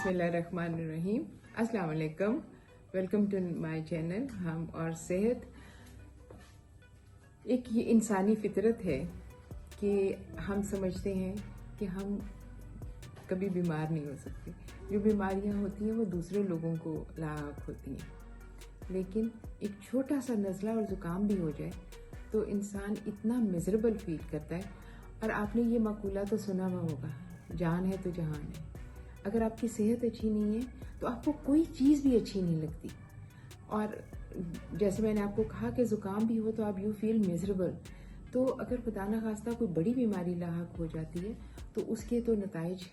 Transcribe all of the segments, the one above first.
बिस्मिल्लाहिर्रहमानिर्रहीम। अस्सलाम वालेकुम। वेलकम टू माय चैनल हम और सेहत। एक ये इंसानी फितरत है कि हम समझते हैं कि हम कभी बीमार नहीं हो सकते। जो बीमारियां होती हैं वो दूसरे लोगों को लायक होती हैं, लेकिन एक छोटा सा नज़ला और ज़ुकाम भी हो जाए तो इंसान इतना मिजरेबल फील करता है। और आपने ये मकूला तो सुना हुआ होगा, जान है तो जहान है। अगर आपकी सेहत अच्छी नहीं है तो आपको कोई चीज़ भी अच्छी नहीं लगती। और जैसे मैंने आपको कहा कि ज़ुकाम भी हो तो आप यू फील मिजरेबल। तो अगर खुदा न खास्ता कोई बड़ी बीमारी लाहक हो जाती है तो उसके तो नताइज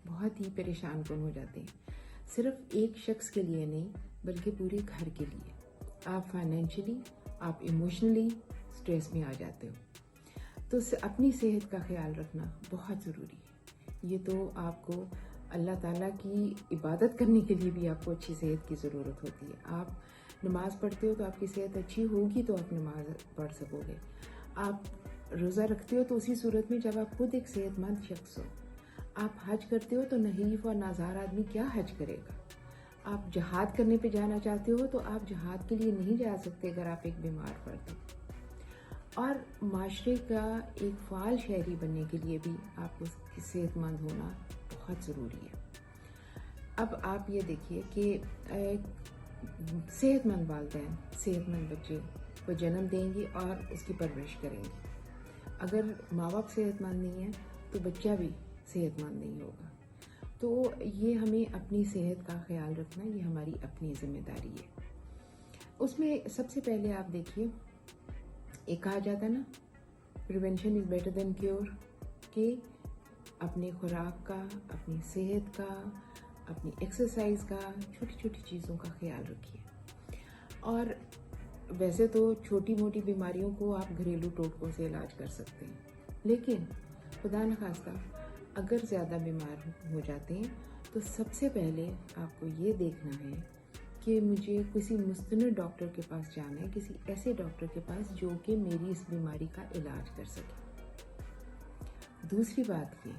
बहुत ही परेशान कन हो जाते हैं। सिर्फ एक शख्स के लिए नहीं बल्कि पूरे घर के लिए। आप फाइनेंशियली, आप इमोशनली स्ट्रेस में आ जाते हो। तो अपनी सेहत का ख्याल रखना बहुत ज़रूरी है। ये तो आपको अल्लाह ताला की इबादत करने के लिए भी आपको अच्छी सेहत की ज़रूरत होती है। आप नमाज़ पढ़ते हो तो आपकी सेहत अच्छी होगी तो आप नमाज पढ़ सकोगे। आप रोज़ा रखते हो तो उसी सूरत में जब आप खुद एक सेहतमंद शख्स हो। आप हज करते हो तो नहीफ और नाज़ार आदमी क्या हज करेगा। आप जहाद करने पे जाना चाहते हो तो आप जहाद के लिए नहीं जा सकते अगर आप एक बीमार फर्द हो। और माशरे का एक फ़ाल शहरी बनने के लिए भी आपको सेहतमंद होना बहुत ज़रूरी है। अब आप ये देखिए कि सेहतमंद वालिदैन सेहतमंद बच्चे को जन्म देंगे और उसकी परवरिश करेंगे। अगर माँ बाप सेहतमंद नहीं है तो बच्चा भी सेहतमंद नहीं होगा। तो ये हमें अपनी सेहत का ख्याल रखना, ये हमारी अपनी जिम्मेदारी है। उसमें सबसे पहले आप देखिए, एक कहा जाता है ना, prevention is better than cure, कि अपने खुराक का, अपनी सेहत का, अपनी एक्सरसाइज का, छोटी छोटी चीज़ों का ख्याल रखिए। और वैसे तो छोटी मोटी बीमारियों को आप घरेलू टोटकों से इलाज कर सकते हैं, लेकिन खुदा न खास्ता अगर ज़्यादा बीमार हो जाते हैं तो सबसे पहले आपको ये देखना है कि मुझे किसी मुस्तनद डॉक्टर के पास जाना है, किसी ऐसे डॉक्टर के पास जो कि मेरी इस बीमारी का इलाज कर सके। दूसरी बात ये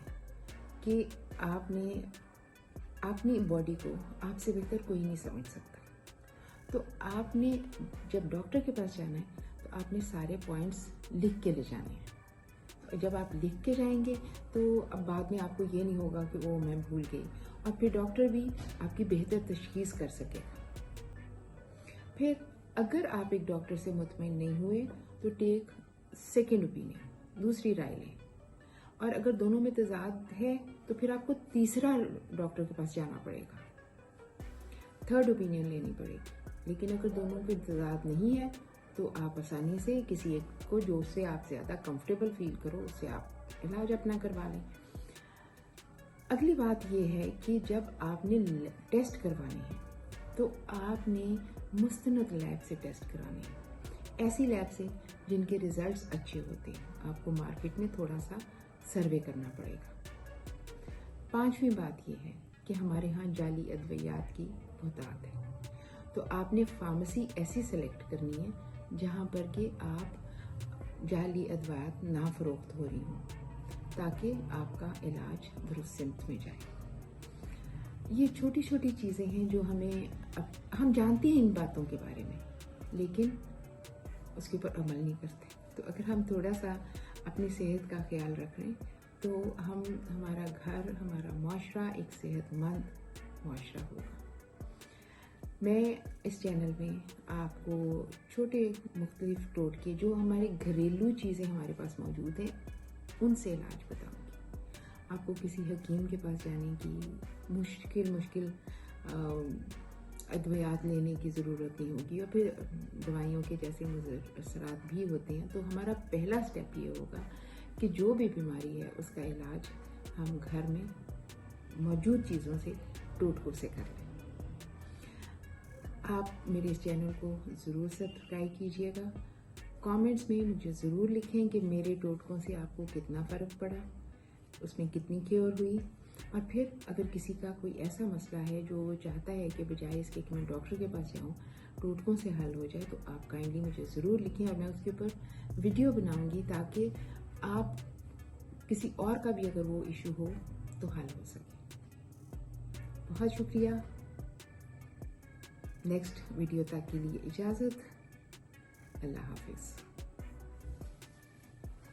कि आपने अपनी बॉडी को आपसे बेहतर कोई नहीं समझ सकता। तो आपने जब डॉक्टर के पास जाना है तो आपने सारे पॉइंट्स लिख के ले जाने हैं। जब आप लिख के जाएंगे तो अब बाद में आपको ये नहीं होगा कि वो मैं भूल गई, और फिर डॉक्टर भी आपकी बेहतर तशखीस कर सकेगा। फिर अगर आप एक डॉक्टर से मुतमईन नहीं हुए तो टेक सेकेंड ओपिनियन, दूसरी राय लें। और अगर दोनों में तजाद है तो फिर आपको तीसरा डॉक्टर के पास जाना पड़ेगा, थर्ड ओपिनियन लेनी पड़ेगी। लेकिन अगर दोनों में तजाद नहीं है तो आप आसानी से किसी एक को, जो उससे आप ज़्यादा कंफर्टेबल फील करो, उससे आप इलाज अपना करवा लें। अगली बात यह है कि जब आपने टेस्ट करवाने हैं तो आपने मुस्तनद लैब से टेस्ट कराने हैं, ऐसी लैब से जिनके रिजल्ट्स अच्छे होते हैं। आपको मार्केट में थोड़ा सा सर्वे करना पड़ेगा। पांचवी बात यह है कि हमारे यहाँ जाली अद्वियात की बहुतात है, तो आपने फार्मेसी ऐसी सेलेक्ट करनी है जहाँ पर कि आप जाली अद्वियात ना फरोख्त हो रही हों, ताकि आपका इलाज दुरुस्त सिमत में जाए। ये छोटी छोटी चीज़ें हैं जो हम जानते हैं इन बातों के बारे में, लेकिन उसके ऊपर अमल नहीं करते। तो अगर हम थोड़ा सा अपनी सेहत का ख्याल रखें तो हमारा घर, हमारा माशरा एक सेहतमंद माशरा होगा। मैं इस चैनल में आपको छोटे मुख्तलिफ टोटके, जो हमारे घरेलू चीज़ें हमारे पास मौजूद हैं, उनसे इलाज बताऊंगी। आपको किसी हकीम के पास जाने की मुश्किल अद्वियात लेने की ज़रूरत नहीं होगी, और फिर दवाइयों के जैसे मुज़र असरात भी होते हैं। तो हमारा पहला स्टेप ये होगा कि जो भी बीमारी है उसका इलाज हम घर में मौजूद चीज़ों से, टोटकों से कर लें। आप मेरे इस चैनल को ज़रूर सब्सक्राइब कीजिएगा। कमेंट्स में मुझे ज़रूर लिखें कि मेरे टोटकों से आपको कितना फ़र्क पड़ा, उसमें कितनी क्योर हुई। और फिर अगर किसी का कोई ऐसा मसला है जो वो चाहता है कि बजाय इसके कि मैं डॉक्टर के पास जाऊं, टोटकों से हल हो जाए, तो आप काइंडली मुझे ज़रूर लिखें और मैं उसके ऊपर वीडियो बनाऊंगी, ताकि आप किसी और का भी अगर वो इशू हो तो हल हो सके। बहुत بہت شکریہ. نیکسٹ ویڈیو تک کے لیے اجازت. اللہ حافظ.